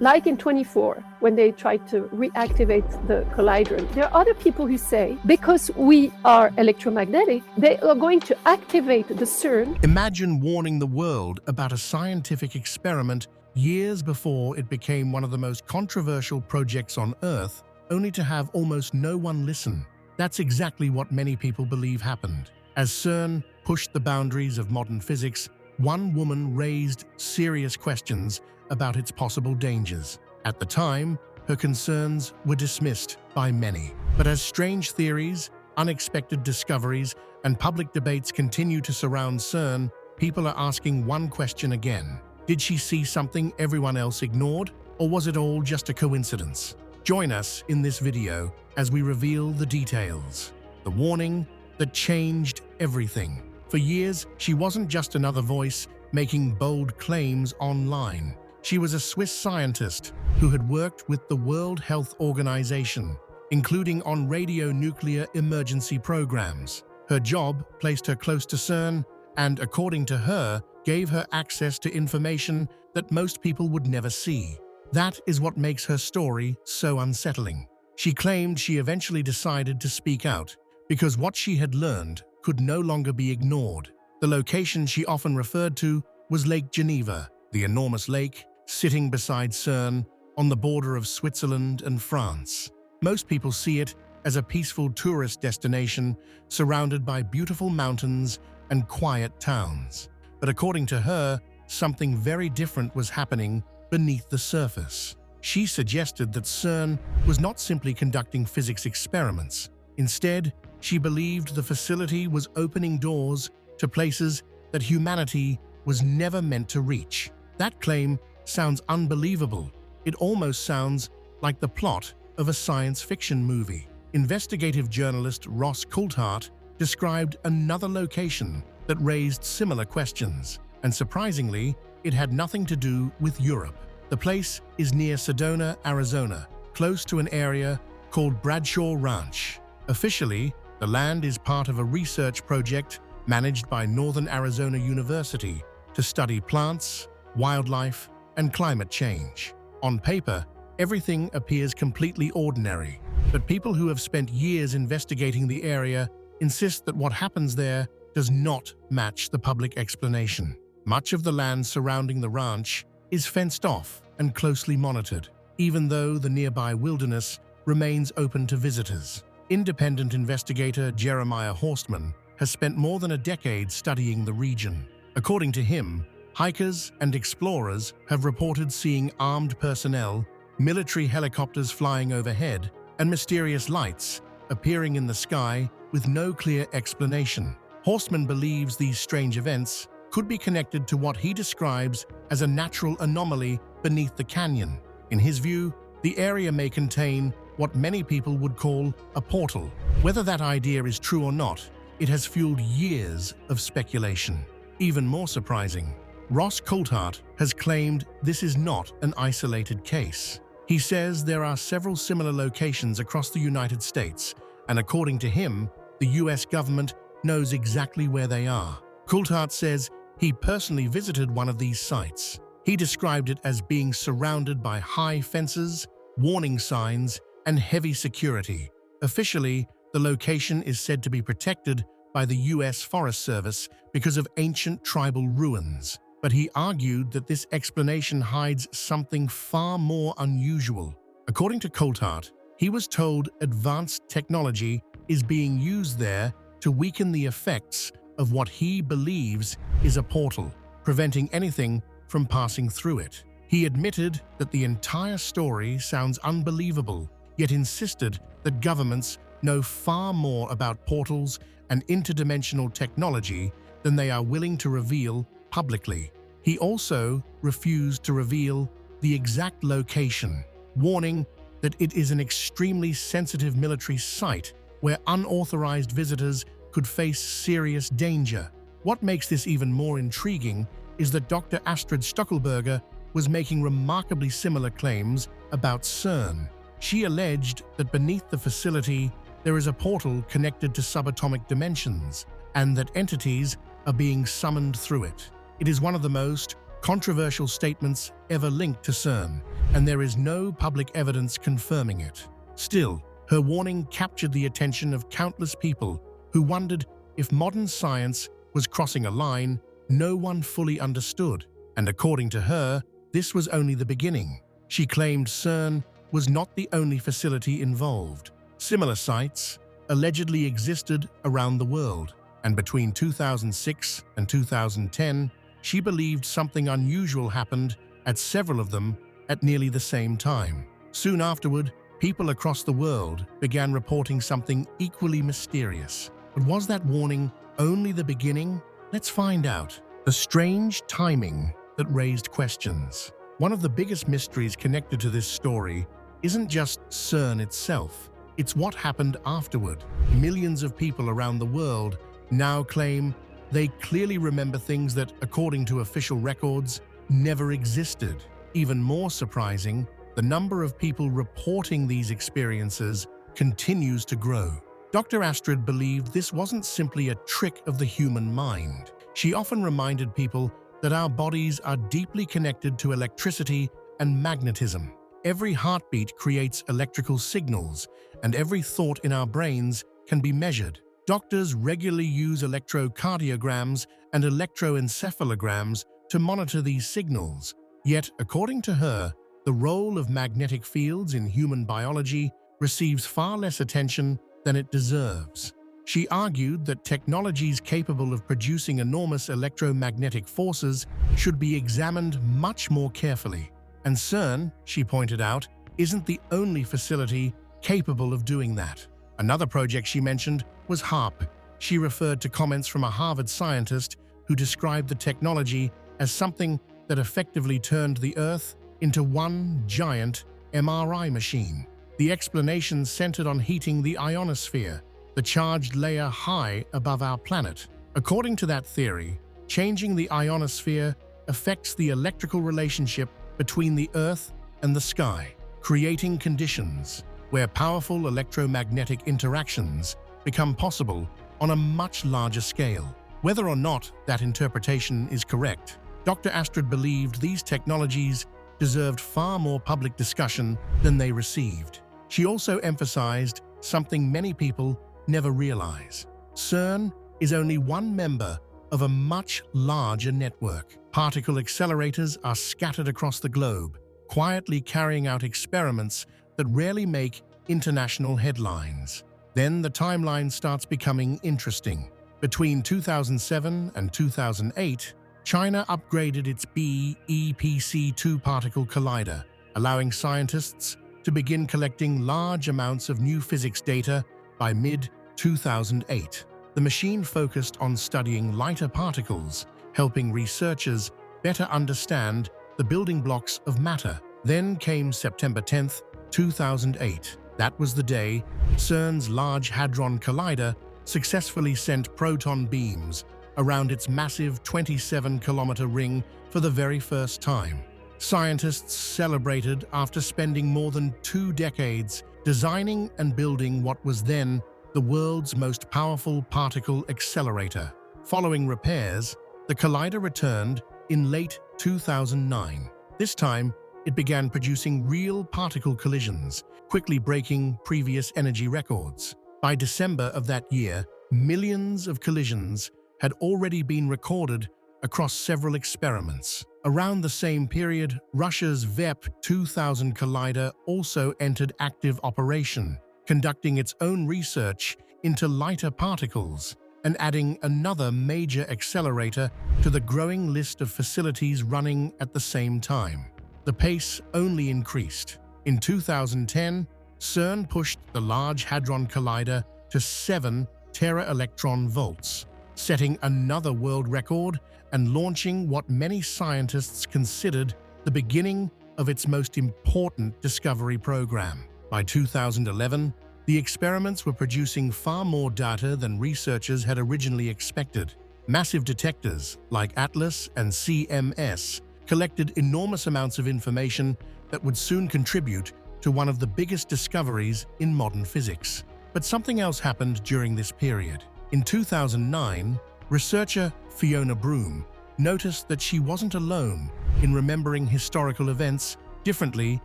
like in 24, when they tried to reactivate the collider. There are other people who say, because we are electromagnetic, they are going to activate the CERN. Imagine warning the world about a scientific experiment years before it became one of the most controversial projects on Earth, only to have almost no one listen. That's exactly what many people believe happened. As CERN pushed the boundaries of modern physics, one woman raised serious questions about its possible dangers. At the time, her concerns were dismissed by many. But as strange theories, unexpected discoveries, and public debates continue to surround CERN, people are asking one question again. Did she see something everyone else ignored, or was it all just a coincidence? Join us in this video as we reveal the details. The warning that changed everything. For years, she wasn't just another voice making bold claims online. She was a Swiss scientist who had worked with the World Health Organization, including on radionuclear emergency programs. Her job placed her close to CERN and, according to her, gave her access to information that most people would never see. That is what makes her story so unsettling. She claimed she eventually decided to speak out because what she had learned could no longer be ignored. The location she often referred to was Lake Geneva, the enormous lake sitting beside CERN on the border of Switzerland and France. Most people see it as a peaceful tourist destination surrounded by beautiful mountains and quiet towns. But according to her, something very different was happening beneath the surface. She suggested that CERN was not simply conducting physics experiments. Instead, she believed the facility was opening doors to places that humanity was never meant to reach. That claim sounds unbelievable. It almost sounds like the plot of a science fiction movie. Investigative journalist Ross Coulthart described another location that raised similar questions, and surprisingly, it had nothing to do with Europe. The place is near Sedona, Arizona, close to an area called Bradshaw Ranch. Officially, the land is part of a research project managed by Northern Arizona University to study plants, wildlife, and climate change. On paper, everything appears completely ordinary, but people who have spent years investigating the area insist that what happens there does not match the public explanation. Much of the land surrounding the ranch is fenced off and closely monitored, even though the nearby wilderness remains open to visitors. Independent investigator Jeremiah Horstman has spent more than a decade studying the region. According to him, hikers and explorers have reported seeing armed personnel, military helicopters flying overhead, and mysterious lights appearing in the sky with no clear explanation. Horstman believes these strange events could be connected to what he describes as a natural anomaly beneath the canyon. In his view, the area may contain what many people would call a portal. Whether that idea is true or not, it has fueled years of speculation. Even more surprising, Ross Coulthart has claimed this is not an isolated case. He says there are several similar locations across the United States, and according to him, the US government knows exactly where they are. Coulthart says he personally visited one of these sites. He described it as being surrounded by high fences, warning signs, and heavy security. Officially, the location is said to be protected by the US Forest Service because of ancient tribal ruins. But he argued that this explanation hides something far more unusual. According to Coulthart, he was told advanced technology is being used there to weaken the effects of what he believes is a portal, preventing anything from passing through it. He admitted that the entire story sounds unbelievable, yet insisted that governments know far more about portals and interdimensional technology than they are willing to reveal publicly. He also refused to reveal the exact location, warning that it is an extremely sensitive military site where unauthorized visitors could face serious danger. What makes this even more intriguing is that Dr. Astrid Stockelberger was making remarkably similar claims about CERN. She alleged that beneath the facility there is a portal connected to subatomic dimensions, and that entities are being summoned through it. It is one of the most controversial statements ever linked to CERN, and there is no public evidence confirming it. Still, her warning captured the attention of countless people who wondered if modern science was crossing a line no one fully understood. And according to her, this was only the beginning. She claimed CERN was not the only facility involved. Similar sites allegedly existed around the world, and between 2006 and 2010, she believed something unusual happened at several of them at nearly the same time. Soon afterward, people across the world began reporting something equally mysterious. But was that warning only the beginning? Let's find out. The strange timing that raised questions. One of the biggest mysteries connected to this story isn't just CERN itself. It's what happened afterward. Millions of people around the world now claim they clearly remember things that, according to official records, never existed. Even more surprising, the number of people reporting these experiences continues to grow. Dr. Astrid believed this wasn't simply a trick of the human mind. She often reminded people that our bodies are deeply connected to electricity and magnetism. Every heartbeat creates electrical signals, and every thought in our brains can be measured. Doctors regularly use electrocardiograms and electroencephalograms to monitor these signals. Yet, according to her, the role of magnetic fields in human biology receives far less attention than it deserves. She argued that technologies capable of producing enormous electromagnetic forces should be examined much more carefully. And CERN, she pointed out, isn't the only facility capable of doing that. Another project she mentioned was HAARP. She referred to comments from a Harvard scientist who described the technology as something that effectively turned the Earth into one giant MRI machine. The explanation centered on heating the ionosphere, the charged layer high above our planet. According to that theory, changing the ionosphere affects the electrical relationship between the Earth and the sky, creating conditions where powerful electromagnetic interactions become possible on a much larger scale. Whether or not that interpretation is correct, Dr. Astrid believed these technologies deserved far more public discussion than they received. She also emphasized something many people never realize. CERN is only one member of a much larger network. Particle accelerators are scattered across the globe, quietly carrying out experiments that rarely make international headlines. Then the timeline starts becoming interesting. Between 2007 and 2008, China upgraded its BEPC-2 particle collider, allowing scientists to begin collecting large amounts of new physics data by mid-2008. The machine focused on studying lighter particles, helping researchers better understand the building blocks of matter. Then came September 10, 2008. That was the day CERN's Large Hadron Collider successfully sent proton beams around its massive 27-kilometer ring for the very first time. Scientists celebrated after spending more than 2 decades designing and building what was then the world's most powerful particle accelerator. Following repairs, the collider returned in late 2009. This time, it began producing real particle collisions, quickly breaking previous energy records. By December of that year, millions of collisions had already been recorded across several experiments. Around the same period, Russia's VEP-2000 collider also entered active operation, conducting its own research into lighter particles and adding another major accelerator to the growing list of facilities running at the same time. The pace only increased. In 2010, CERN pushed the Large Hadron Collider to 7 tera-electron volts, setting another world record and launching what many scientists considered the beginning of its most important discovery program. By 2011, the experiments were producing far more data than researchers had originally expected. Massive detectors like ATLAS and CMS collected enormous amounts of information that would soon contribute to one of the biggest discoveries in modern physics. But something else happened during this period. In 2009, researcher Fiona Broom noticed that she wasn't alone in remembering historical events differently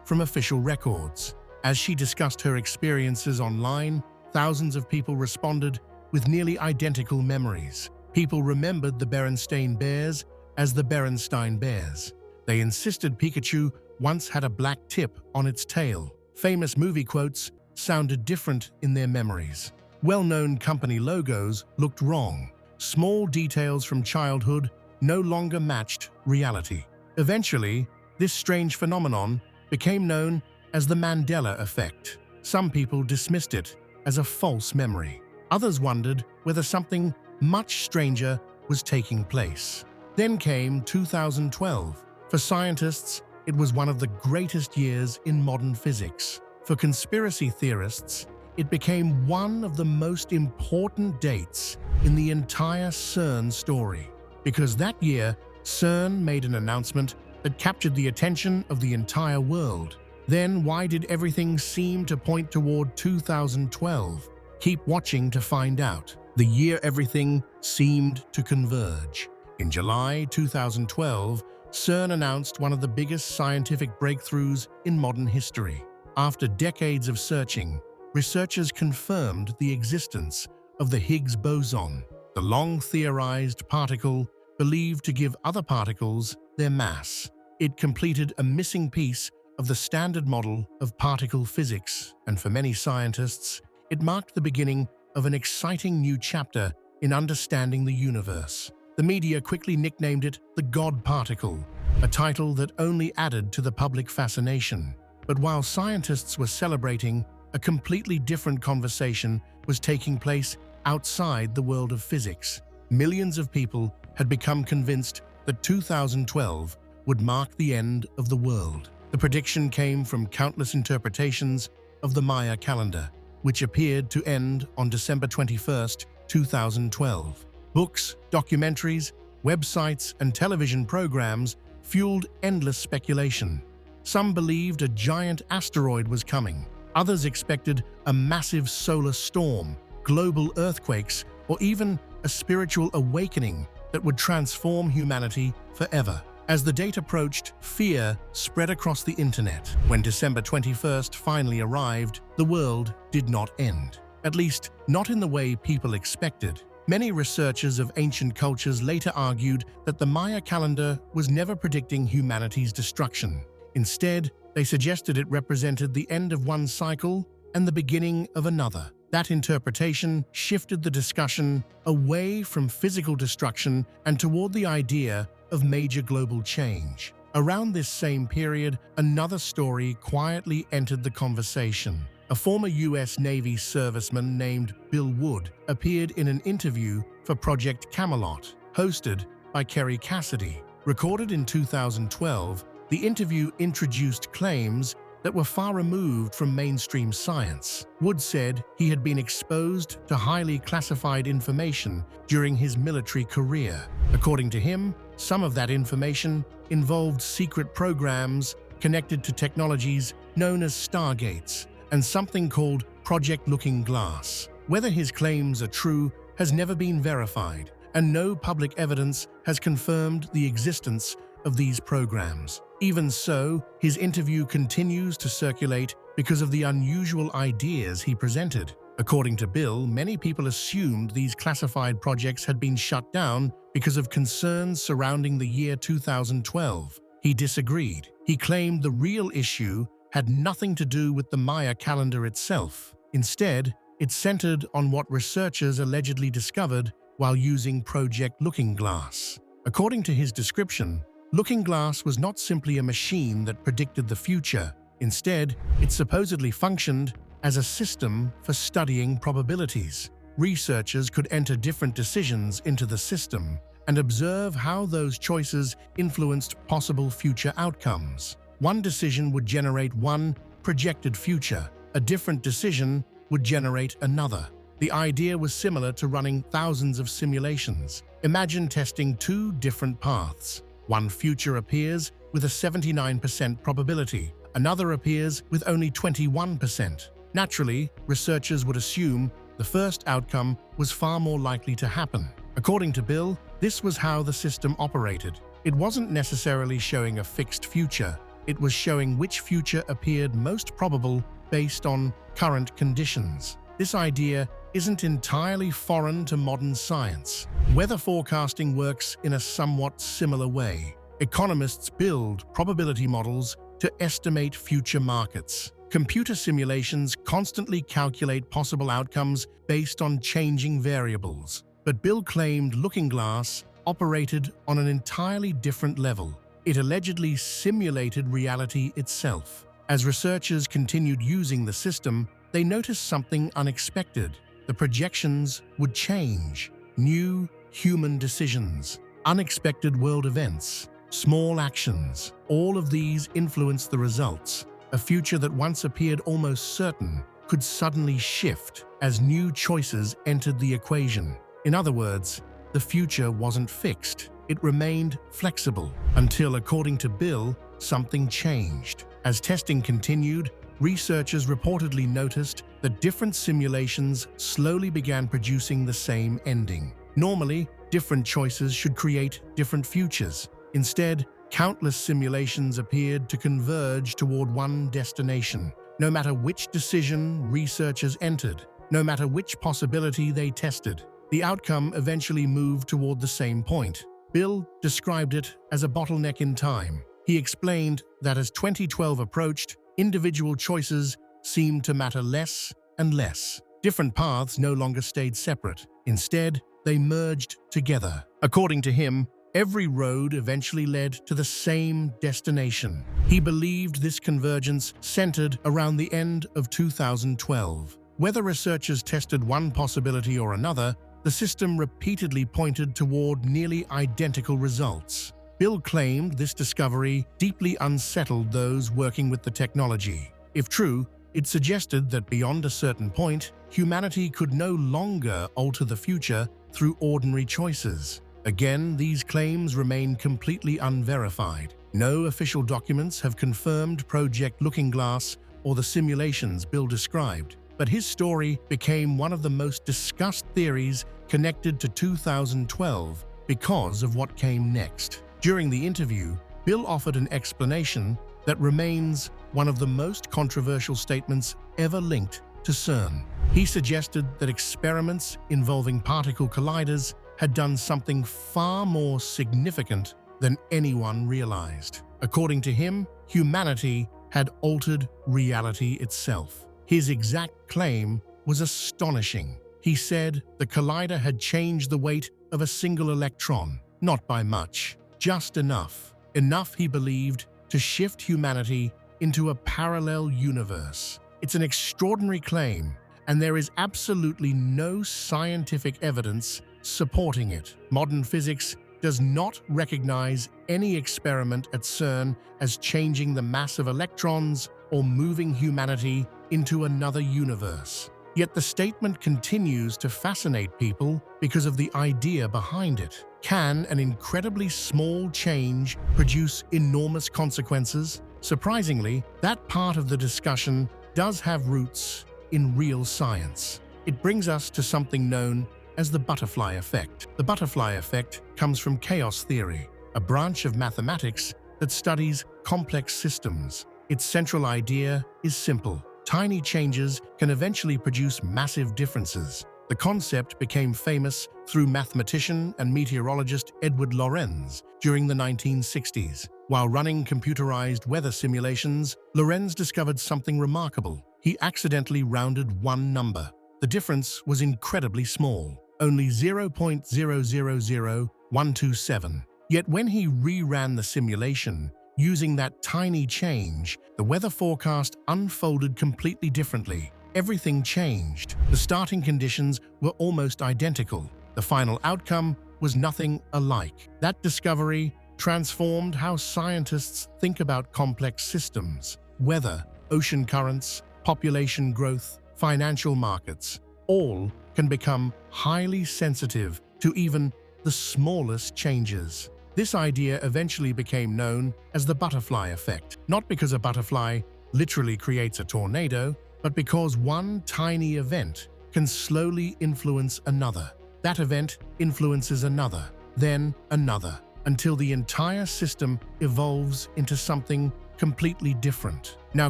from official records. As she discussed her experiences online, thousands of people responded with nearly identical memories. People remembered the Berenstain Bears as the Berenstain Bears. They insisted Pikachu once had a black tip on its tail. Famous movie quotes sounded different in their memories. Well-known company logos looked wrong. Small details from childhood no longer matched reality. Eventually, this strange phenomenon became known as the Mandela effect. Some people dismissed it as a false memory. Others wondered whether something much stranger was taking place. Then came 2012. For scientists, it was one of the greatest years in modern physics. For conspiracy theorists, it became one of the most important dates in the entire CERN story. Because that year, CERN made an announcement that captured the attention of the entire world. Then why did everything seem to point toward 2012? Keep watching to find out. The year everything seemed to converge. In July 2012, CERN announced one of the biggest scientific breakthroughs in modern history. After decades of searching, researchers confirmed the existence of the Higgs boson, the long-theorized particle believed to give other particles their mass. It completed a missing piece of the standard model of particle physics, and for many scientists, it marked the beginning of an exciting new chapter in understanding the universe. The media quickly nicknamed it the God particle, a title that only added to the public fascination. But while scientists were celebrating, a completely different conversation was taking place outside the world of physics. Millions of people had become convinced that 2012 would mark the end of the world. The prediction came from countless interpretations of the Maya calendar, which appeared to end on December 21, 2012. Books, documentaries, websites, and television programs fueled endless speculation. Some believed a giant asteroid was coming. Others expected a massive solar storm, global earthquakes, or even a spiritual awakening that would transform humanity forever. As the date approached, fear spread across the internet. When December 21st finally arrived, the world did not end. At least, not in the way people expected. Many researchers of ancient cultures later argued that the Maya calendar was never predicting humanity's destruction. Instead, they suggested it represented the end of one cycle and the beginning of another. That interpretation shifted the discussion away from physical destruction and toward the idea of major global change. Around this same period, another story quietly entered the conversation. A former U.S. Navy serviceman named Bill Wood appeared in an interview for Project Camelot, hosted by Kerry Cassidy. Recorded in 2012, the interview introduced claims that were far removed from mainstream science. Wood said he had been exposed to highly classified information during his military career. According to him, some of that information involved secret programs connected to technologies known as stargates and something called Project Looking Glass. Whether his claims are true has never been verified, and no public evidence has confirmed the existence of these programs. Even so, his interview continues to circulate because of the unusual ideas he presented. According to Bill, many people assumed these classified projects had been shut down because of concerns surrounding the year 2012. He disagreed. He claimed the real issue had nothing to do with the Maya calendar itself. Instead, it centered on what researchers allegedly discovered while using Project Looking Glass. According to his description, Looking Glass was not simply a machine that predicted the future. Instead, it supposedly functioned as a system for studying probabilities. Researchers could enter different decisions into the system and observe how those choices influenced possible future outcomes. One decision would generate one projected future. A different decision would generate another. The idea was similar to running thousands of simulations. Imagine testing two different paths. One future appears with a 79% probability. Another appears with only 21%. Naturally, researchers would assume the first outcome was far more likely to happen. According to Bill, This was how the system operated. It wasn't necessarily showing a fixed future. It was showing which future appeared most probable based on current conditions. This idea isn't entirely foreign to modern science. Weather forecasting works in a somewhat similar way. Economists build probability models to estimate future markets. Computer simulations constantly calculate possible outcomes based on changing variables. But Bill claimed LookingGlass operated on an entirely different level. It allegedly simulated reality itself. As researchers continued using the system, they noticed something unexpected. The projections would change. New human decisions, unexpected world events, small actions. All of these influenced the results. A future that once appeared almost certain could suddenly shift as new choices entered the equation. In other words, the future wasn't fixed. It remained flexible until, according to Bill, something changed. As testing continued, researchers reportedly noticed that different simulations slowly began producing the same ending. Normally, different choices should create different futures. Instead, countless simulations appeared to converge toward one destination. No matter which decision researchers entered, no matter which possibility they tested, the outcome eventually moved toward the same point. Bill described it as a bottleneck in time. He explained that as 2012 approached, individual choices seemed to matter less and less. Different paths no longer stayed separate. Instead, they merged together. According to him, every road eventually led to the same destination. He believed this convergence centered around the end of 2012. Whether researchers tested one possibility or another, the system repeatedly pointed toward nearly identical results. Bill claimed this discovery deeply unsettled those working with the technology. If true, it suggested that beyond a certain point, humanity could no longer alter the future through ordinary choices. Again, these claims remain completely unverified. No official documents have confirmed Project LookingGlass or the simulations Bill described, but his story became one of the most discussed theories connected to 2012 because of what came next. During the interview, Bill offered an explanation that remains one of the most controversial statements ever linked to CERN. He suggested that experiments involving particle colliders had done something far more significant than anyone realized. According to him, humanity had altered reality itself. His exact claim was astonishing. He said the collider had changed the weight of a single electron, not by much, just enough. Enough, he believed, to shift humanity into a parallel universe. It's an extraordinary claim, and there is absolutely no scientific evidence supporting it. Modern physics does not recognize any experiment at CERN as changing the mass of electrons or moving humanity into another universe. Yet the statement continues to fascinate people because of the idea behind it. Can an incredibly small change produce enormous consequences? Surprisingly, that part of the discussion does have roots in real science. It brings us to something known as the butterfly effect. The butterfly effect comes from chaos theory, a branch of mathematics that studies complex systems. Its central idea is simple. Tiny changes can eventually produce massive differences. The concept became famous through mathematician and meteorologist Edward Lorenz during the 1960s. While running computerized weather simulations, Lorenz discovered something remarkable. He accidentally rounded one number. The difference was incredibly small, only 0.000127. Yet when he reran the simulation, using that tiny change, the weather forecast unfolded completely differently. Everything changed. The starting conditions were almost identical. The final outcome was nothing alike. That discovery transformed how scientists think about complex systems. Weather, ocean currents, population growth, financial markets, all can become highly sensitive to even the smallest changes. This idea eventually became known as the butterfly effect, not because a butterfly literally creates a tornado, but because one tiny event can slowly influence another. That event influences another, then another, until the entire system evolves into something completely different. Now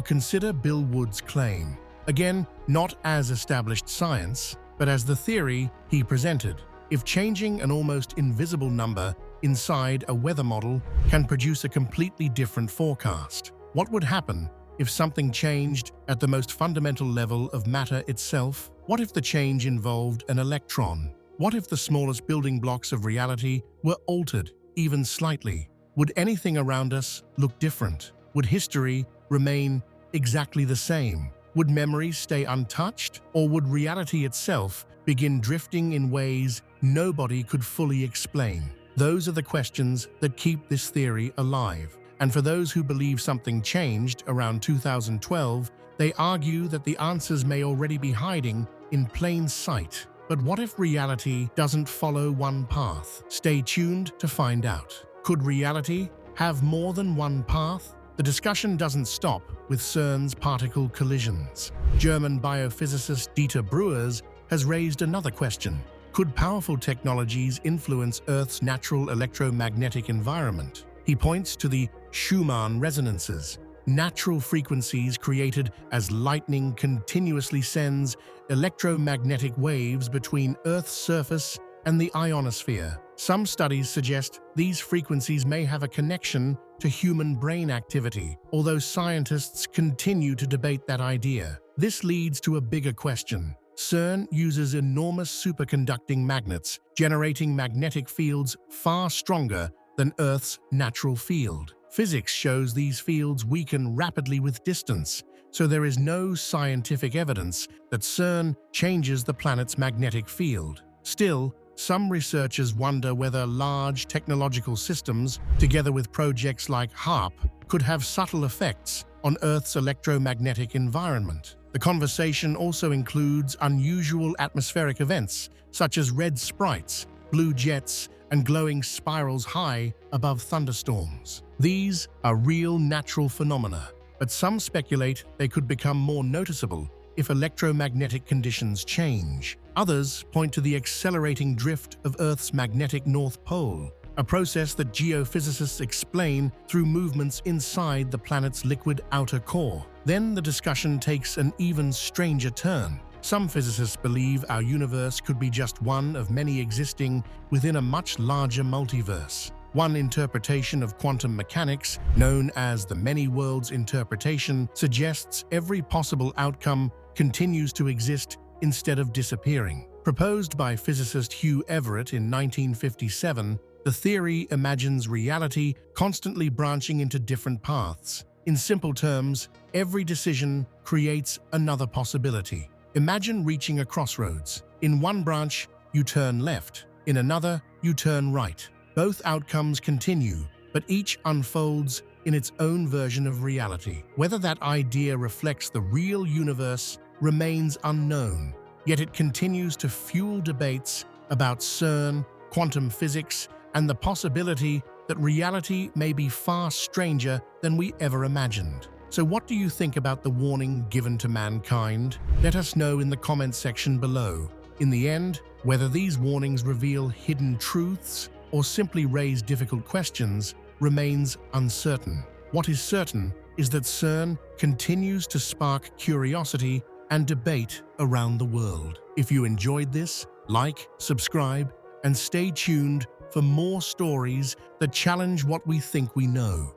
consider Bill Wood's claim. Again, not as established science, but as the theory he presented. If changing an almost invisible number inside a weather model can produce a completely different forecast, what would happen if something changed at the most fundamental level of matter itself? What if the change involved an electron? What if the smallest building blocks of reality were altered, even slightly? Would anything around us look different? Would history remain exactly the same? Would memories stay untouched? Or would reality itself begin drifting in ways nobody could fully explain? Those are the questions that keep this theory alive. And for those who believe something changed around 2012, they argue that the answers may already be hiding in plain sight. But what if reality doesn't follow one path? Stay tuned to find out. Could reality have more than one path? The discussion doesn't stop with CERN's particle collisions. German biophysicist Dieter Breuers has raised another question. Could powerful technologies influence Earth's natural electromagnetic environment? He points to the Schumann resonances, natural frequencies created as lightning continuously sends electromagnetic waves between Earth's surface and the ionosphere. Some studies suggest these frequencies may have a connection to human brain activity, although scientists continue to debate that idea. This leads to a bigger question. CERN uses enormous superconducting magnets, generating magnetic fields far stronger than Earth's natural field. Physics shows these fields weaken rapidly with distance, so there is no scientific evidence that CERN changes the planet's magnetic field. Still, some researchers wonder whether large technological systems, together with projects like HARP, could have subtle effects on Earth's electromagnetic environment. The conversation also includes unusual atmospheric events, such as red sprites, blue jets, and glowing spirals high above thunderstorms. These are real natural phenomena, but some speculate they could become more noticeable if electromagnetic conditions change. Others point to the accelerating drift of Earth's magnetic North Pole, a process that geophysicists explain through movements inside the planet's liquid outer core. Then the discussion takes an even stranger turn. Some physicists believe our universe could be just one of many existing within a much larger multiverse. One interpretation of quantum mechanics, known as the many worlds interpretation, suggests every possible outcome continues to exist instead of disappearing. Proposed by physicist Hugh Everett in 1957, the theory imagines reality constantly branching into different paths. In simple terms, every decision creates another possibility. Imagine reaching a crossroads. In one branch, you turn left. In another, you turn right. Both outcomes continue, but each unfolds in its own version of reality. Whether that idea reflects the real universe remains unknown, yet it continues to fuel debates about CERN, quantum physics, and the possibility that reality may be far stranger than we ever imagined. So what do you think about the warning given to mankind? Let us know in the comments section below. In the end, whether these warnings reveal hidden truths or simply raise difficult questions remains uncertain. What is certain is that CERN continues to spark curiosity and debate around the world. If you enjoyed this, like, subscribe, and stay tuned for more stories that challenge what we think we know.